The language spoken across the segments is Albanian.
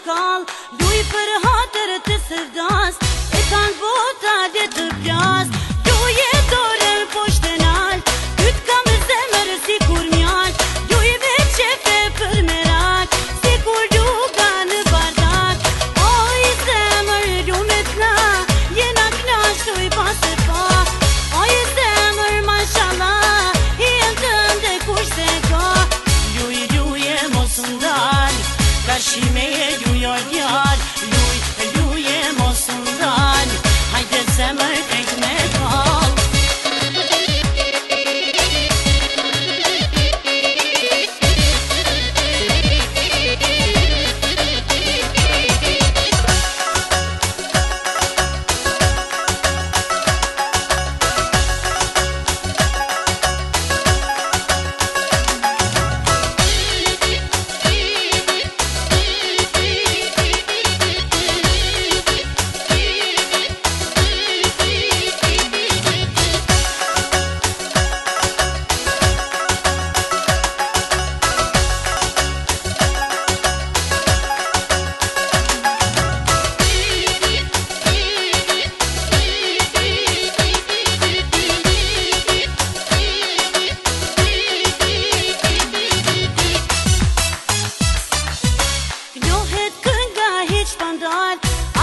kall, luj për hatër të sëvdas, e kanë bota dhe të pjas. Luj e dorën poshtë nalt, ty t'kam zemër si kur mjalt, luj me qefe për merak, si kur luga në bardak. O i zemër lume t'na, jena knash luj pas e pa. O i zemër mashallah, i e tënde kush se ka. Luj e mos ndal, kashime e luj o djal, luj e mos ndal, hajde zemër krejt me kall.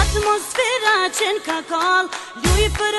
Atmosfera qenë ka kall, luj për